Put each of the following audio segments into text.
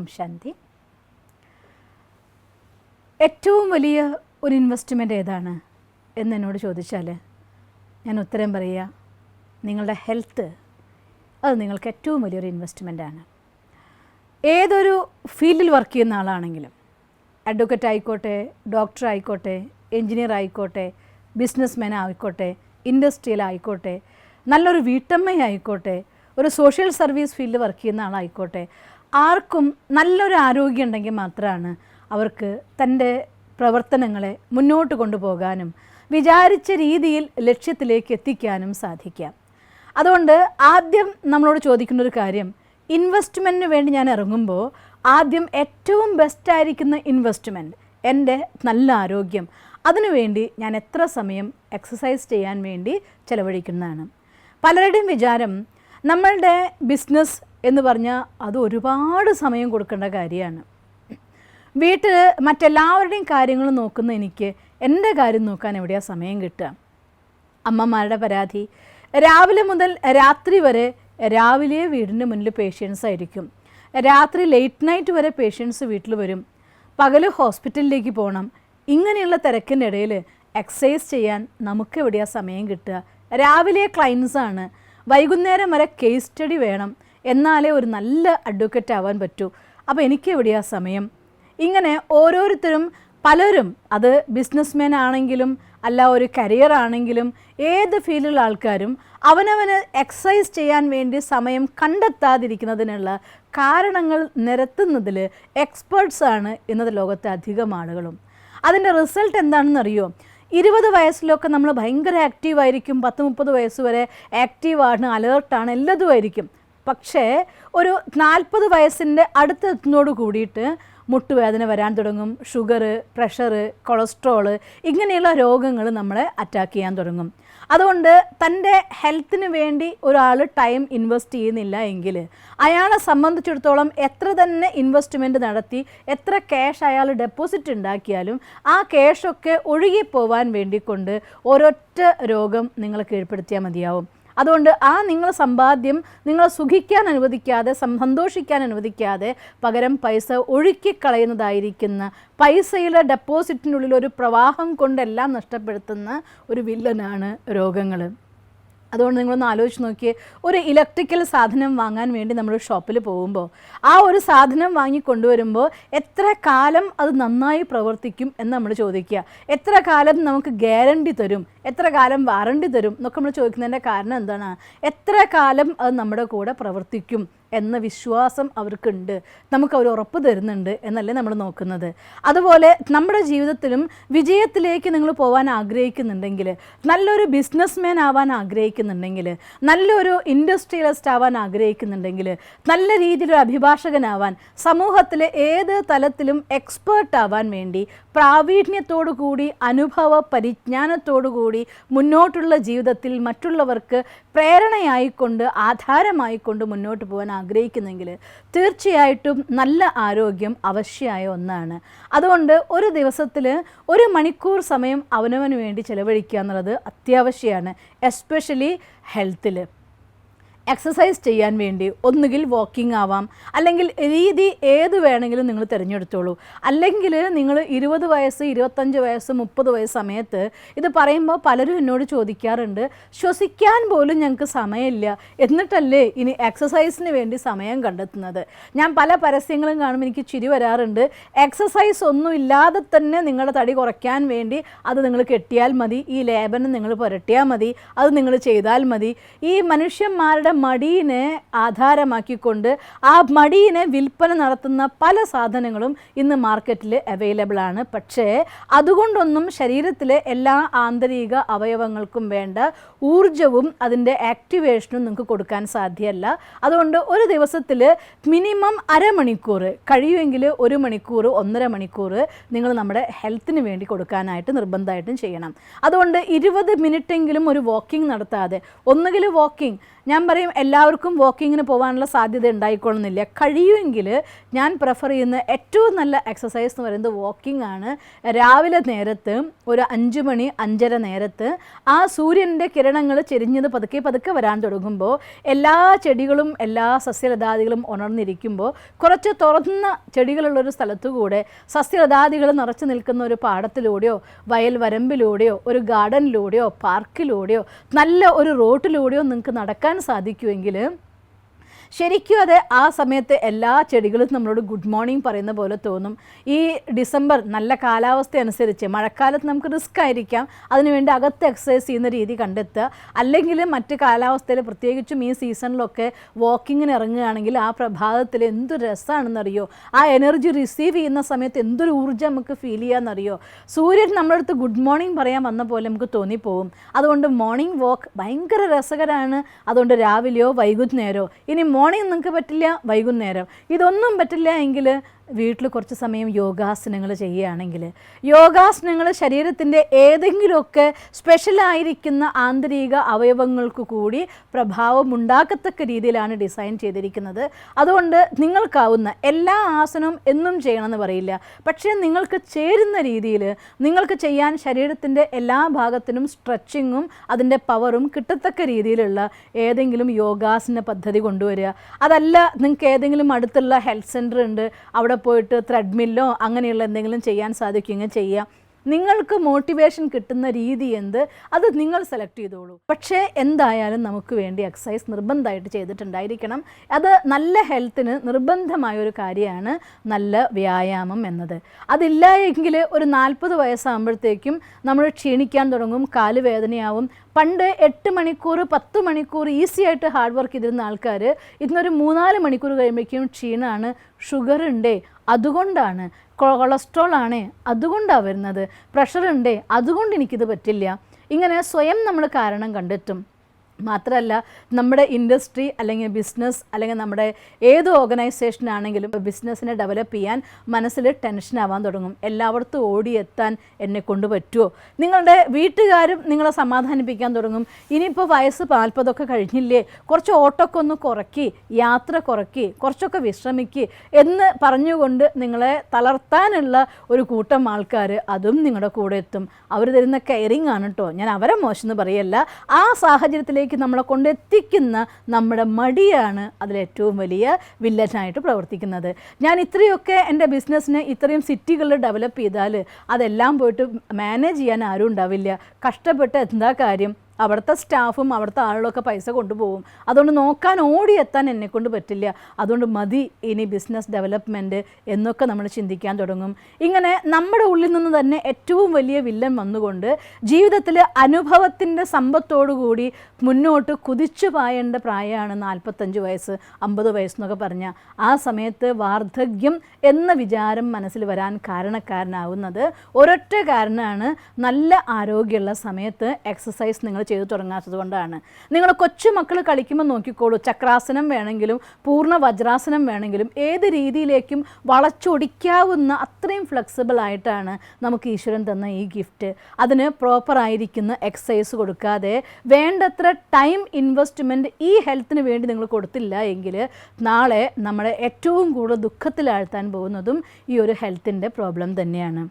ഓം ശാന്തി. ഏറ്റവും വലിയ ഒരു ഇൻവെസ്റ്റ്മെൻറ്റ് ഏതാണ് എന്നോട് ചോദിച്ചാൽ ഞാൻ ഉത്തരം പറയുക, നിങ്ങളുടെ ഹെൽത്ത്. അത് നിങ്ങൾക്ക് ഏറ്റവും വലിയൊരു ഇൻവെസ്റ്റ്മെൻറ്റാണ്. ഏതൊരു ഫീൽഡിൽ വർക്ക് ചെയ്യുന്ന ആളാണെങ്കിലും, അഡ്വക്കേറ്റ് ആയിക്കോട്ടെ, ഡോക്ടർ ആയിക്കോട്ടെ, എൻജിനീയർ ആയിക്കോട്ടെ, ബിസിനസ്മാൻ ആയിക്കോട്ടെ, ഇൻഡസ്ട്രിയിലായിക്കോട്ടെ, നല്ലൊരു വീട്ടമ്മയായിക്കോട്ടെ, ഒരു സോഷ്യൽ സർവീസ് ഫീൽഡിൽ വർക്ക് ചെയ്യുന്ന ആളായിക്കോട്ടെ, ആർക്കും നല്ലൊരു ആരോഗ്യം ഉണ്ടെങ്കിൽ മാത്രമാണ് അവർക്ക് തൻ്റെ പ്രവർത്തനങ്ങളെ മുന്നോട്ട് കൊണ്ടുപോകാനും വിചാരിച്ച രീതിയിൽ ലക്ഷ്യത്തിലേക്ക് എത്തിക്കാനും സാധിക്കാം. അതുകൊണ്ട് ആദ്യം നമ്മളോട് ചോദിക്കുന്ന ഒരു കാര്യം, ഇൻവെസ്റ്റ്മെൻറ്റിന് വേണ്ടി ഞാൻ ഇറങ്ങുമ്പോൾ ആദ്യം ഏറ്റവും ബെസ്റ്റായിരിക്കുന്ന ഇൻവെസ്റ്റ്മെൻറ്റ് എൻ്റെ നല്ല ആരോഗ്യം. അതിനുവേണ്ടി ഞാൻ എത്ര സമയം എക്സസൈസ് ചെയ്യാൻ വേണ്ടി ചിലവഴിക്കുന്നതാണ്. പലരുടെയും വിചാരം നമ്മളുടെ ബിസിനസ് എന്ന് പറഞ്ഞാൽ അത് ഒരുപാട് സമയം കൊടുക്കേണ്ട കാര്യമാണ്. വീട്ടിൽ മറ്റെല്ലാവരുടെയും കാര്യങ്ങൾ നോക്കുന്ന എനിക്ക് എൻ്റെ കാര്യം നോക്കാൻ എവിടെയാണ് സമയം കിട്ടുക? അമ്മമാരുടെ പരാതി, രാവിലെ മുതൽ രാത്രി വരെ രാവിലെ വീടിൻ്റെ മുന്നിൽ പേഷ്യൻസ് ആയിരിക്കും, രാത്രി ലേറ്റ് നൈറ്റ് വരെ പേഷ്യൻസ് വീട്ടിൽ വരും, പകൽ ഹോസ്പിറ്റലിലേക്ക് പോകണം. ഇങ്ങനെയുള്ള തിരക്കിൻ്റെ ഇടയിൽ എക്സസൈസ് ചെയ്യാൻ നമുക്ക് എവിടെയാണ് സമയം കിട്ടുക? രാവിലെ ക്ലയൻസാണ്, വൈകുന്നേരം വരെ കേസ് സ്റ്റഡി വേണം, എന്നാലേ ഒരു നല്ല അഡ്വക്കേറ്റ് ആവാൻ പറ്റൂ. അപ്പോൾ എനിക്ക് എവിടെയാണ് സമയം? ഇങ്ങനെ ഓരോരുത്തരും പലരും, അത് ബിസിനസ്മാൻ ആണെങ്കിലും അല്ല ഒരു കരിയർ ആണെങ്കിലും ഏത് ഫീൽഡിലുള്ള ആൾക്കാരും അവനവന് എക്സസൈസ് ചെയ്യാൻ വേണ്ടി സമയം കണ്ടെത്താതിരിക്കുന്നതിനുള്ള കാരണങ്ങൾ നിരത്തുന്നതിൽ എക്സ്പേർട്സാണ് ഇന്നത്തെ ലോകത്തെ അധികം ആളുകളും. അതിൻ്റെ റിസൾട്ട് എന്താണെന്നറിയോ? 20 വയസ്സിലൊക്കെ നമ്മൾ ഭയങ്കര ആക്റ്റീവായിരിക്കും, 10-30 വയസ്സ് വരെ ആക്റ്റീവാണ്, അലേർട്ടാണ്, എല്ലാതുമായിരിക്കും. പക്ഷേ ഒരു 40 വയസ്സിൻ്റെ അടുത്തെത്തുന്നതോട് കൂടിയിട്ട് മുട്ടുവേദന വരാൻ തുടങ്ങും, ഷുഗർ, പ്രഷർ, കൊളസ്ട്രോൾ, ഇങ്ങനെയുള്ള രോഗങ്ങൾ നമ്മളെ അറ്റാക്ക് ചെയ്യാൻ തുടങ്ങും. അതുകൊണ്ട് തൻ്റെ ഹെൽത്തിന് വേണ്ടി ഒരാൾ ടൈം ഇൻവെസ്റ്റ് ചെയ്യുന്നില്ല എങ്കിൽ അയാളെ സംബന്ധിച്ചിടത്തോളം എത്ര തന്നെ ഇൻവെസ്റ്റ്മെൻറ്റ് നടത്തി എത്ര ക്യാഷ് അയാൾ ഡെപ്പോസിറ്റ് ഉണ്ടാക്കിയാലും ആ ക്യാഷൊക്കെ ഒഴുകിപ്പോവാൻ വേണ്ടിക്കൊണ്ട് ഒരൊറ്റ രോഗം നിങ്ങൾ കീഴ്പ്പെടുത്തിയാൽ മതിയാവും. അതുകൊണ്ട് നിങ്ങളെ സമ്പാദ്യം നിങ്ങളെ സുഖിക്കാൻ അനുവദിക്കാതെ, സന്തോഷിക്കാൻ അനുവദിക്കാതെ പകരം പൈസ ഒഴുക്കിക്കളയുന്നതായിരിക്കുന്ന പൈസയുടെ ഡെപ്പോസിറ്റിനുള്ളിൽ ഒരു പ്രവാഹം കൊണ്ടെല്ലാം നഷ്ടപ്പെടുത്തുന്ന ഒരു വില്ലനാണ് രോഗങ്ങൾ. അതുകൊണ്ട് നിങ്ങളൊന്ന് ആലോചിച്ച് നോക്കിയേ, ഒരു ഇലക്ട്രിക്കൽ സാധനം വാങ്ങാൻ വേണ്ടി നമ്മൾ ഷോപ്പിൽ പോകുമ്പോൾ ആ ഒരു സാധനം വാങ്ങിക്കൊണ്ടുവരുമ്പോൾ എത്ര കാലം അത് നന്നായി പ്രവർത്തിക്കും എന്ന് നമ്മൾ ചോദിക്കുക. എത്ര കാലം നമുക്ക് ഗ്യാരണ്ടി തരും, എത്ര കാലം വാറണ്ടി തരും എന്നൊക്കെ നമ്മൾ ചോദിക്കുന്നതിൻ്റെ കാരണം എന്താണ്? എത്ര കാലം അത് നമ്മുടെ കൂടെ പ്രവർത്തിക്കും എന്ന വിശ്വാസം അവർക്കുണ്ട്, നമുക്ക് അവർ ഉറപ്പ് തരുന്നുണ്ട് എന്നല്ലേ നമ്മൾ നോക്കുന്നത്. അതുപോലെ നമ്മുടെ ജീവിതത്തിലും വിജയത്തിലേക്ക് നിങ്ങൾ പോകാൻ ആഗ്രഹിക്കുന്നുണ്ടെങ്കിൽ, നല്ലൊരു ബിസിനസ്മാൻ ആവാൻ ആഗ്രഹിക്കുന്നുണ്ടെങ്കിൽ, നല്ലൊരു ഇൻഡസ്ട്രിയലിസ്റ്റ് ആവാൻ ആഗ്രഹിക്കുന്നുണ്ടെങ്കിൽ, നല്ല രീതിയിലൊരു അഭിഭാഷകനാവാൻ, സമൂഹത്തിലെ ഏത് തലത്തിലും എക്സ്പേർട്ട് ആവാൻ വേണ്ടി പ്രാവീണ്യത്തോടു കൂടി അനുഭവ പരിജ്ഞാനത്തോടു കൂടി മുന്നോട്ടുള്ള ജീവിതത്തിൽ മറ്റുള്ളവർക്ക് പ്രേരണയായിക്കൊണ്ട് ആധാരമായിക്കൊണ്ട് മുന്നോട്ട് പോകാൻ ആഗ്രഹിക്കുന്നെങ്കിൽ തീർച്ചയായിട്ടും നല്ല ആരോഗ്യം അവശ്യമായ ഒന്നാണ്. അതുകൊണ്ട് ഒരു ദിവസത്തിൽ 1 മണിക്കൂർ സമയം അവനവന് വേണ്ടി ചിലവഴിക്കുക എന്നുള്ളത് അത്യാവശ്യമാണ്. എസ്പെഷ്യലി ഹെൽത്തിൽ എക്സസൈസ് ചെയ്യാൻ വേണ്ടി ഒന്നുകിൽ വാക്കിംഗ് ആവാം, അല്ലെങ്കിൽ രീതി ഏത് വേണമെങ്കിലും നിങ്ങൾ തിരഞ്ഞെടുത്തോളൂ. അല്ലെങ്കിൽ നിങ്ങൾ 20 വയസ്സ്, 25 വയസ്സ്, 30 വയസ്സ് സമയത്ത് ഇത് പറയുമ്പോൾ പലരും എന്നോട് ചോദിക്കാറുണ്ട്, ശ്വസിക്കാൻ പോലും ഞങ്ങൾക്ക് സമയമില്ല, എന്നിട്ടല്ലേ ഇനി എക്സസൈസിന് വേണ്ടി സമയം കണ്ടെത്തുന്നത്? ഞാൻ പല പരസ്യങ്ങളും കാണുമ്പോൾ എനിക്ക് ചിരി വരാറുണ്ട്. എക്സസൈസ് ഒന്നും ഇല്ലാതെ തന്നെ നിങ്ങളുടെ തടി കുറയ്ക്കാൻ വേണ്ടി അത് നിങ്ങൾ കെട്ടിയാൽ മതി, ഈ ലേപനം നിങ്ങൾ പുരട്ടിയാൽ മതി, അത് നിങ്ങൾ ചെയ്താൽ മതി. ഈ മനുഷ്യന്മാരുടെ മടിയിനെ ആധാരമാക്കിക്കൊണ്ട് ആ മടിയിനെ വിൽപ്പന നടത്തുന്ന പല സാധനങ്ങളും ഇന്ന് മാർക്കറ്റിൽ അവൈലബിൾ ആണ്. പക്ഷേ അതുകൊണ്ടൊന്നും ശരീരത്തിലെ എല്ലാ ആന്തരിക അവയവങ്ങൾക്കും വേണ്ട ഊർജവും അതിൻ്റെ ആക്ടിവേഷനും നിങ്ങൾക്ക് കൊടുക്കാൻ സാധ്യമല്ല. അതുകൊണ്ട് ഒരു ദിവസത്തിൽ മിനിമം അരമണിക്കൂർ, കഴിയുമെങ്കിൽ 1 മണിക്കൂർ, 1.5 മണിക്കൂർ നിങ്ങൾ നമ്മുടെ ഹെൽത്തിന് വേണ്ടി കൊടുക്കാനായിട്ട് നിർബന്ധമായിട്ടും ചെയ്യണം. അതുകൊണ്ട് 20 മിനിറ്റെങ്കിലും ഒരു വാക്കിംഗ് നടത്താതെ, ഒന്നുകിൽ വാക്കിംഗ്, ഞാൻ പറയും പറയും എല്ലാവർക്കും വാക്കിങ്ങിന് പോകാനുള്ള സാധ്യത ഉണ്ടായിക്കൊള്ളുന്നില്ല. കഴിയുമെങ്കിൽ ഞാൻ പ്രിഫർ ചെയ്യുന്ന ഏറ്റവും നല്ല എക്സസൈസ് എന്ന് പറയുന്നത് വാക്കിംഗ് ആണ്. രാവിലെ നേരത്ത് ഒരു 5 മണി 5:30 നേരത്ത് ആ സൂര്യൻ്റെ കിരണങ്ങൾ ചെരിഞ്ഞത് പതുക്കെ പതുക്കെ വരാൻ തുടങ്ങുമ്പോൾ എല്ലാ ചെടികളും എല്ലാ സസ്യലതാദികളും ഉണർന്നിരിക്കുമ്പോൾ കുറച്ച് തുറന്ന ചെടികളുള്ളൊരു സ്ഥലത്തുകൂടെ സസ്യലതാദികൾ നിറച്ചു നിൽക്കുന്ന ഒരു പാടത്തിലൂടെയോ വയൽ വരമ്പിലൂടെയോ ഒരു ഗാർഡനിലൂടെയോ പാർക്കിലൂടെയോ നല്ല ഒരു റോട്ടിലൂടെയോ നിങ്ങൾക്ക് നടക്കാൻ സാധിക്കുമെങ്കിൽ ശരിക്കും അത് ആ സമയത്ത് എല്ലാ ചെടികളും നമ്മളോട് ഗുഡ് മോർണിംഗ് പറയുന്ന പോലെ തോന്നും. ഈ ഡിസംബർ നല്ല കാലാവസ്ഥ അനുസരിച്ച് മഴക്കാലത്ത് നമുക്ക് റിസ്ക് ആയിരിക്കാം, അതിനുവേണ്ടി അകത്ത് എക്സസൈസ് ചെയ്യുന്ന രീതി കണ്ടെത്തുക. അല്ലെങ്കിൽ മറ്റ് കാലാവസ്ഥയിൽ പ്രത്യേകിച്ചും ഈ സീസണിലൊക്കെ വാക്കിങ്ങിന് ഇറങ്ങുകയാണെങ്കിൽ ആ പ്രഭാതത്തിൽ എന്തൊരു രസമാണെന്നറിയോ, ആ എനർജി റിസീവ് ചെയ്യുന്ന സമയത്ത് എന്തൊരു ഊർജ്ജം നമുക്ക് ഫീൽ ചെയ്യാമെന്നറിയോ. സൂര്യൻ നമ്മുടെ അടുത്ത് ഗുഡ് മോർണിംഗ് പറയാൻ വന്ന പോലെ നമുക്ക് തോന്നിപ്പോവും. അതുകൊണ്ട് മോർണിംഗ് വാക്ക് ഭയങ്കര രസകരമാണ്. അതുകൊണ്ട് രാവിലെയോ വൈകുന്നേരമോ, ഇനി മോർണിംഗ് നിങ്ങൾക്ക് പറ്റില്ല വൈകുന്നേരം, ഇതൊന്നും പറ്റില്ല എങ്കിൽ വീട്ടിൽ കുറച്ച് സമയം യോഗാസനങ്ങൾ ചെയ്യുകയാണെങ്കിൽ, യോഗാസനങ്ങൾ ശരീരത്തിൻ്റെ ഏതെങ്കിലുമൊക്കെ സ്പെഷ്യലായിരിക്കുന്ന ആന്തരിക അവയവങ്ങൾക്ക് കൂടി പ്രഭാവം ഉണ്ടാക്കത്തക്ക രീതിയിലാണ് ഡിസൈൻ ചെയ്തിരിക്കുന്നത്. അതുകൊണ്ട് നിങ്ങൾക്കാവുന്ന എല്ലാ ആസനവും എന്നും ചെയ്യണമെന്ന് പറയില്ല, പക്ഷേ നിങ്ങൾക്ക് ചേരുന്ന രീതിയിൽ നിങ്ങൾക്ക് ചെയ്യാൻ ശരീരത്തിൻ്റെ എല്ലാ ഭാഗത്തിനും സ്ട്രെച്ചിങ്ങും അതിൻ്റെ പവറും കിട്ടത്തക്ക രീതിയിലുള്ള ഏതെങ്കിലും യോഗാസന പദ്ധതി കൊണ്ടുവരിക. അതല്ല നിങ്ങൾക്ക് ഏതെങ്കിലും അടുത്തുള്ള ഹെൽത്ത് സെൻറ്റർ ഉണ്ട്, അവിടെ പോയിട്ട് ത്രെഡ്മില്ലോ അങ്ങനെയുള്ള എന്തെങ്കിലും ചെയ്യാൻ സാധിക്കുമെങ്കിൽ ചെയ്യാം. നിങ്ങൾക്ക് മോട്ടിവേഷൻ കിട്ടുന്ന രീതി എന്ത് അത് നിങ്ങൾ സെലക്ട് ചെയ്തോളൂ. പക്ഷേ എന്തായാലും നമുക്ക് വേണ്ടി എക്സസൈസ് നിർബന്ധമായിട്ട് ചെയ്തിട്ടുണ്ടായിരിക്കണം. അത് നല്ല ഹെൽത്തിന് നിർബന്ധമായൊരു കാര്യമാണ് നല്ല വ്യായാമം എന്നത്. അതില്ല എങ്കിൽ ഒരു 40 വയസ്സാകുമ്പോഴത്തേക്കും നമ്മൾ ക്ഷീണിക്കാൻ തുടങ്ങും, കാല് വേദനയാവും. പണ്ട് 8 മണിക്കൂർ 10 മണിക്കൂർ ഈസി ആയിട്ട് ഹാർഡ് വർക്ക് ചെയ്തിരുന്ന ആൾക്കാർ ഇന്നൊരു 3-4 മണിക്കൂർ കഴിയുമ്പോഴേക്കും ക്ഷീണമാണ്. ഷുഗർ ഉണ്ടേ അതുകൊണ്ടാണ്, കൊളസ്ട്രോൾ ആണേ അതുകൊണ്ടാണ് വരുന്നത്, പ്രഷർ ഉണ്ടേ അതുകൊണ്ട് എനിക്കിത് പറ്റില്ല. ഇങ്ങനെ സ്വയം നമ്മൾ കാരണം കണ്ടെത്തും. മാത്രമല്ല നമ്മുടെ ഇൻഡസ്ട്രി അല്ലെങ്കിൽ ബിസിനസ് അല്ലെങ്കിൽ നമ്മുടെ ഏത് ഓർഗനൈസേഷൻ ആണെങ്കിലും ബിസിനസ്സിനെ ഡെവലപ്പ് ചെയ്യാൻ മനസ്സിൽ ടെൻഷൻ ആവാൻ തുടങ്ങും. എല്ലായിടത്തും ഓടിയെത്താൻ എന്നെ കൊണ്ട് പറ്റുമോ? നിങ്ങളുടെ വീട്ടുകാരും നിങ്ങളെ സമാധാനിപ്പിക്കാൻ തുടങ്ങും. ഇനിയിപ്പോൾ വയസ്സ് 40 കഴിഞ്ഞില്ലേ, കുറച്ച് ഓട്ടമൊക്കെ ഒന്ന് കുറയ്ക്കി, യാത്ര കുറയ്ക്കി, കുറച്ചൊക്കെ വിശ്രമിക്കി എന്ന് പറഞ്ഞുകൊണ്ട് നിങ്ങളെ തളർത്താനുള്ള ഒരു കൂട്ടം ആൾക്കാർ അതും നിങ്ങളുടെ കൂടെ എത്തും. അവർ തരുന്ന കെയറിങ് ആണ് കേട്ടോ, ഞാൻ അവരെ മോശം എന്ന് പറയല്ല. ആ സാഹചര്യത്തിലേക്ക് നമ്മളെ കൊണ്ടെത്തിക്കുന്ന നമ്മുടെ മടിയാണ് അതിലേറ്റവും വലിയ വില്ലനായിട്ട് പ്രവർത്തിക്കുന്നത്. ഞാൻ ഇത്രയൊക്കെ എൻ്റെ ബിസിനസ്സിന് ഇത്രയും സിറ്റികളിൽ ഡെവലപ്പ് ചെയ്താൽ അതെല്ലാം പോയിട്ട് മാനേജ് ചെയ്യാൻ ആരും ഉണ്ടാവില്ല. കഷ്ടപ്പെട്ട് എന്താ കാര്യം? അവിടുത്തെ സ്റ്റാഫും അവിടുത്തെ ആളുകളൊക്കെ പൈസ കൊണ്ടുപോകും. അതുകൊണ്ട് നോക്കാൻ ഓടിയെത്താൻ എന്നെക്കൊണ്ട് പറ്റില്ല. അതുകൊണ്ട് മതി ഇനി ബിസിനസ് ഡെവലപ്മെൻറ്റ് എന്നൊക്കെ നമ്മൾ ചിന്തിക്കാൻ തുടങ്ങും. ഇങ്ങനെ നമ്മുടെ ഉള്ളിൽ നിന്ന് തന്നെ ഏറ്റവും വലിയ വില്ലൻ വന്നുകൊണ്ട് ജീവിതത്തിൽ അനുഭവത്തിൻ്റെ സമ്പത്തോടുകൂടി മുന്നോട്ട് കുതിച്ചു പായേണ്ട പ്രായമാണ് 45 വയസ്സ് 50 വയസ്സെന്നൊക്കെ പറഞ്ഞാൽ. ആ സമയത്ത് വാർദ്ധക്യം എന്ന വിചാരം മനസ്സിൽ വരാൻ കാരണക്കാരനാവുന്നത് ഒരൊറ്റ കാരണമാണ്, നല്ല ആരോഗ്യമുള്ള സമയത്ത് എക്സസൈസ് നിങ്ങൾ ചെയ്തു തുടങ്ങാത്തത് കൊണ്ടാണ്. നിങ്ങൾ കൊച്ചുമക്കൾ കളിക്കുമ്പോൾ നോക്കിക്കോളൂ, ചക്രാസനം വേണമെങ്കിലും പൂർണ്ണ വജ്രാസനം വേണമെങ്കിലും ഏത് രീതിയിലേക്കും വളച്ചൊടിക്കാവുന്ന അത്രയും ഫ്ലെക്സിബിൾ ആയിട്ടാണ് നമുക്ക് ഈശ്വരൻ തന്ന ഈ ഗിഫ്റ്റ്. അതിന് പ്രോപ്പറായിരിക്കുന്ന എക്സസൈസ് കൊടുക്കാതെ വേണ്ടത്ര ടൈം ഇൻവെസ്റ്റ്മെൻറ്റ് ഈ ഹെൽത്തിന് വേണ്ടി നിങ്ങൾ കൊടുത്തില്ല എങ്കിൽ നാളെ നമ്മളെ ഏറ്റവും കൂടുതൽ ദുഃഖത്തിലാഴ്ത്താൻ പോകുന്നതും ഈ ഒരു ഹെൽത്തിൻ്റെ പ്രോബ്ലം തന്നെയാണ്.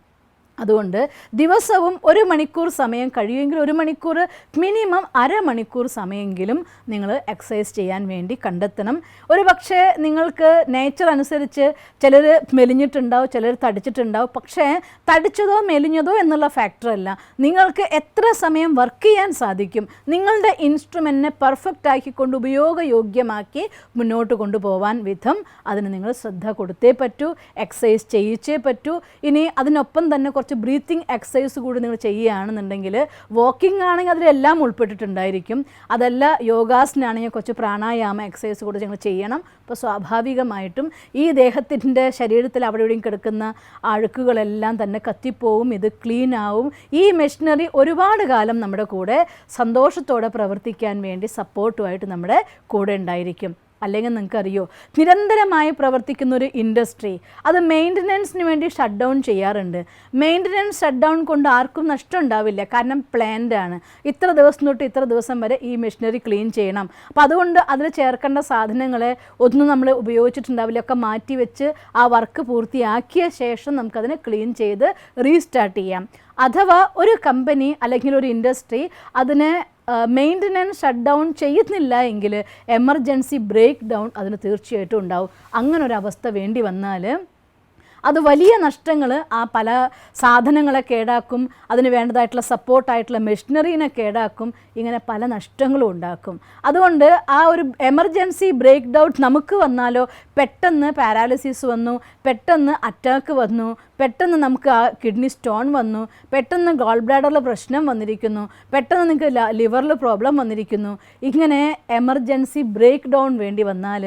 അതുകൊണ്ട് ദിവസവും 1 മണിക്കൂർ സമയം കഴിയുമെങ്കിൽ 1 മണിക്കൂർ മിനിമം അരമണിക്കൂർ സമയമെങ്കിലും നിങ്ങൾ എക്സസൈസ് ചെയ്യാൻ വേണ്ടി കണ്ടെത്തണം. ഒരു പക്ഷേ നിങ്ങൾക്ക് നേച്ചർ അനുസരിച്ച് ചിലർ മെലിഞ്ഞിട്ടുണ്ടാവും, ചിലർ തടിച്ചിട്ടുണ്ടാവും. പക്ഷേ തടിച്ചതോ മെലിഞ്ഞതോ എന്നുള്ള ഫാക്ടറല്ല, നിങ്ങൾക്ക് എത്ര സമയം വർക്ക് ചെയ്യാൻ സാധിക്കും, നിങ്ങളുടെ ഇൻസ്ട്രുമെൻറ്റിനെ പെർഫെക്റ്റ് ആക്കിക്കൊണ്ട് ഉപയോഗയോഗ്യമാക്കി മുന്നോട്ട് കൊണ്ടുപോകാൻ വിധം അതിന് നിങ്ങൾ ശ്രദ്ധ കൊടുത്തേ പറ്റൂ, എക്സസൈസ് ചെയ്യിച്ചേ പറ്റൂ. ഇനി അതിനൊപ്പം തന്നെ കുറച്ച് ബ്രീത്തിങ് എക്സസൈസ് കൂടി നിങ്ങൾ ചെയ്യുകയാണെന്നുണ്ടെങ്കിൽ, വാക്കിംഗ് ആണെങ്കിൽ അതിലെല്ലാം ഉൾപ്പെട്ടിട്ടുണ്ടായിരിക്കും. അതല്ല യോഗാസനാണെങ്കിൽ കുറച്ച് പ്രാണായാമ എക്സസൈസ് കൂടി നിങ്ങൾ ചെയ്യണം. അപ്പോൾ സ്വാഭാവികമായിട്ടും ഈ ദേഹത്തിൻ്റെ ശരീരത്തിൽ അവിടെ ഇവിടെയും കിടക്കുന്ന അഴുക്കുകളെല്ലാം തന്നെ കത്തിപ്പോവും, ഇത് ക്ലീൻ ആവും. ഈ മെഷീനറി ഒരുപാട് കാലം നമ്മുടെ കൂടെ സന്തോഷത്തോടെ പ്രവർത്തിക്കാൻ വേണ്ടി സപ്പോർട്ടുമായിട്ട് നമ്മുടെ കൂടെ ഉണ്ടായിരിക്കും. അല്ലെങ്കിൽ നിങ്ങൾക്കറിയോ, നിരന്തരമായി പ്രവർത്തിക്കുന്ന ഒരു ഇൻഡസ്ട്രി അത് മെയിൻ്റനൻസിന് വേണ്ടി ഷട്ട് ഡൗൺ ചെയ്യാറുണ്ട്. മെയിൻ്റനൻസ് ഷട്ട് ഡൗൺ കൊണ്ട് ആർക്കും നഷ്ടം ഉണ്ടാവില്ല, കാരണം പ്ലാൻഡ് ആണ്. ഇത്ര ദിവസം തൊട്ട് ഇത്ര ദിവസം വരെ ഈ മെഷീനറി ക്ലീൻ ചെയ്യണം. അപ്പോൾ അതുകൊണ്ട് അതിൽ ചേർക്കേണ്ട സാധനങ്ങളെ ഒന്നും നമ്മൾ ഉപയോഗിച്ചിട്ടുണ്ടാവില്ല, ഒക്കെ മാറ്റി വെച്ച് ആ വർക്ക് പൂർത്തിയാക്കിയ ശേഷം നമുക്കതിനെ ക്ലീൻ ചെയ്ത് റീസ്റ്റാർട്ട് ചെയ്യാം. അഥവാ ഒരു കമ്പനി അല്ലെങ്കിൽ ഒരു ഇൻഡസ്ട്രി അതിനെ മെയിൻ്റനൻസ് ഷട്ട് ഡൗൺ ചെയ്യുന്നില്ല എങ്കിൽ എമർജൻസി ബ്രേക്ക് ഡൗൺ അതിന് തീർച്ചയായിട്ടും ഉണ്ടാവും. അങ്ങനൊരവസ്ഥ വേണ്ടി വന്നാൽ അത് വലിയ നഷ്ടങ്ങൾ, ആ പല സാധനങ്ങളെ കേടാക്കും, അതിന് വേണ്ടതായിട്ടുള്ള സപ്പോർട്ടായിട്ടുള്ള മെഷീനറീനെ കേടാക്കും, ഇങ്ങനെ പല നഷ്ടങ്ങളും ഉണ്ടാക്കും. അതുകൊണ്ട് ആ ഒരു എമർജൻസി ബ്രേക്ക് ഡൗൺ നമുക്ക് വന്നാലോ, പെട്ടെന്ന് പാരാലിസിസ് വന്നു, പെട്ടെന്ന് അറ്റാക്ക് വന്നു, പെട്ടെന്ന് നമുക്ക് ആ കിഡ്നി സ്റ്റോൺ വന്നു, പെട്ടെന്ന് ഗോൾ ബ്ലാഡറിൽ പ്രശ്നം വന്നിരിക്കുന്നു, പെട്ടെന്ന് നിങ്ങൾക്ക് ലിവറിൽ പ്രോബ്ലം വന്നിരിക്കുന്നു, ഇങ്ങനെ എമർജൻസി ബ്രേക്ക് ഡൗൺ വേണ്ടി വന്നാൽ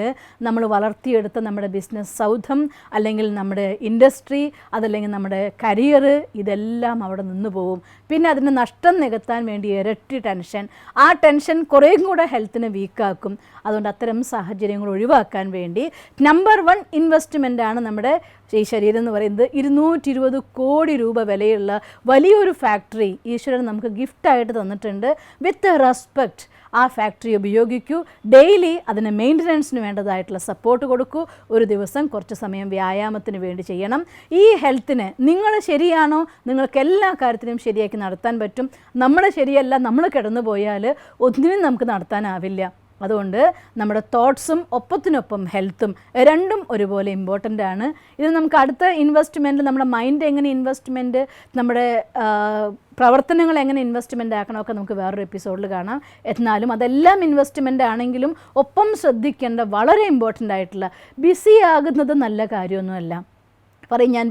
നമ്മൾ വളർത്തിയെടുത്ത നമ്മുടെ ബിസിനസ് സൗധം അല്ലെങ്കിൽ നമ്മുടെ ഇൻഡസ്ട്രി അതല്ലെങ്കിൽ നമ്മുടെ കരിയർ ഇതെല്ലാം അവിടെ നിന്ന് പോവും. പിന്നെ അതിന് നഷ്ടം നികത്താൻ വേണ്ടി ഇരട്ടി ടെൻഷൻ, ആ ടെൻഷൻ കുറേയും കൂടെ ഹെൽത്തിനെ വീക്കാക്കും. അതുകൊണ്ട് അത്തരം സാഹചര്യങ്ങൾ ഒഴിവാക്കാൻ വേണ്ടി നമ്പർ 1 ഇൻവെസ്റ്റ്മെൻറ്റാണ് നമ്മുടെ ഈ ശരീരം എന്ന് പറയുന്നത്. 220 കോടി രൂപ വിലയുള്ള വലിയൊരു ഫാക്ടറി ഈശ്വരൻ നമുക്ക് ഗിഫ്റ്റായിട്ട് തന്നിട്ടുണ്ട്. വിത്ത് റെസ്പെക്റ്റ് ആ ഫാക്ടറി ഉപയോഗിക്കൂ, ഡെയിലി അതിന് മെയിൻ്റനൻസിന് വേണ്ടതായിട്ടുള്ള സപ്പോർട്ട് കൊടുക്കൂ, ഒരു ദിവസം കുറച്ച് സമയം വ്യായാമത്തിന് വേണ്ടി ചെയ്യണം. ഈ ഹെൽത്തിന് നിങ്ങൾ ശരിയാണോ, നിങ്ങൾക്ക് എല്ലാ കാര്യത്തിനും ശരിയാക്കി നടത്താൻ പറ്റും. നമ്മൾ ശരിയല്ല, നമ്മൾ കിടന്നു പോയാൽ ഒന്നിനും നമുക്ക് നടത്താനാവില്ല. അതുകൊണ്ട് നമ്മുടെ തോട്ട്സും ഒപ്പത്തിനൊപ്പം ഹെൽത്തും രണ്ടും ഒരുപോലെ ഇമ്പോർട്ടൻ്റ് ആണ്. ഇത് നമുക്ക് അടുത്ത ഇൻവെസ്റ്റ്മെൻറ്റ്, നമ്മുടെ മൈൻഡ് എങ്ങനെ ഇൻവെസ്റ്റ്മെൻറ്റ്, നമ്മുടെ പ്രവർത്തനങ്ങൾ എങ്ങനെ ഇൻവെസ്റ്റ്മെൻ്റ് ആക്കണമൊക്കെ നമുക്ക് വേറൊരു എപ്പിസോഡിൽ കാണാം. എന്നാലും അതെല്ലാം ഇൻവെസ്റ്റ്മെൻ്റ് ആണെങ്കിലും ഒപ്പം ശ്രദ്ധിക്കേണ്ട വളരെ ഇമ്പോർട്ടൻ്റ് ആയിട്ടുള്ള, ബിസി ആകുന്നത് നല്ല കാര്യമൊന്നുമല്ല. പറയും ഞാൻ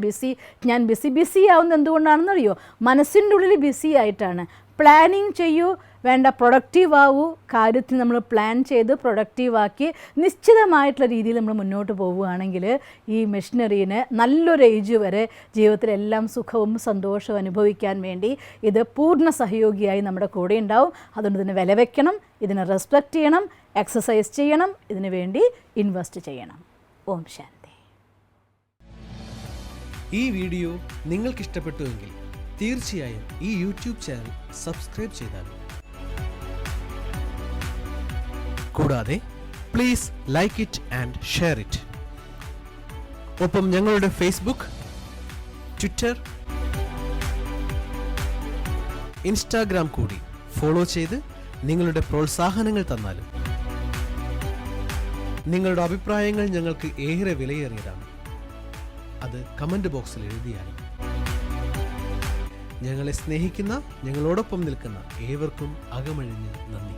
ബിസി ആവുന്നത് എന്തുകൊണ്ടാണെന്നറിയോ? മനസ്സിൻ്റെ ഉള്ളിൽ ബിസി ആയിട്ടാണ്. പ്ലാനിങ് ചെയ്യൂ, വേണ്ട പ്രൊഡക്റ്റീവ് ആവൂ, കാര്യത്തിൽ നമ്മൾ പ്ലാൻ ചെയ്ത് പ്രൊഡക്റ്റീവാക്കി നിശ്ചിതമായിട്ടുള്ള രീതിയിൽ നമ്മൾ മുന്നോട്ട് പോവുകയാണെങ്കിൽ ഈ മെഷീനറീന് നല്ലൊരു ഏജ് വരെ ജീവിതത്തിലെല്ലാം സുഖവും സന്തോഷവും അനുഭവിക്കാൻ വേണ്ടി ഇത് പൂർണ്ണ സഹയോഗിയായി നമ്മുടെ കൂടെ ഉണ്ടാവും. അതുകൊണ്ട് ഇതിന് വില വയ്ക്കണം, ഇതിനെ റെസ്പെക്റ്റ് ചെയ്യണം, എക്സസൈസ് ചെയ്യണം, ഇതിനു വേണ്ടി ഇൻവെസ്റ്റ് ചെയ്യണം. ഓം ശാന്തി. ഈ വീഡിയോ നിങ്ങൾക്ക് ഇഷ്ടപ്പെട്ടുവെങ്കിൽ തീർച്ചയായും ഈ യൂട്യൂബ് ചാനൽ സബ്സ്ക്രൈബ് ചെയ്താൽ, കൂടാതെ please like it and share it. ഒപ്പം ഞങ്ങളുടെ ഫേസ്ബുക്ക്, ട്വിറ്റർ, ഇൻസ്റ്റാഗ്രാം കൂടി ഫോളോ ചെയ്ത് നിങ്ങളുടെ പ്രോത്സാഹനങ്ങൾ തന്നാലും. നിങ്ങളുടെ അഭിപ്രായങ്ങൾ ഞങ്ങൾക്ക് ഏറെ വിലയേറിയതാണ്. അത് കമന്റ് ബോക്സിൽ എഴുതിയാലും. ഞങ്ങളെ സ്നേഹിക്കുന്ന, ഞങ്ങളോടൊപ്പം നിൽക്കുന്ന ഏവർക്കും അകമഴിഞ്ഞ് നന്ദി.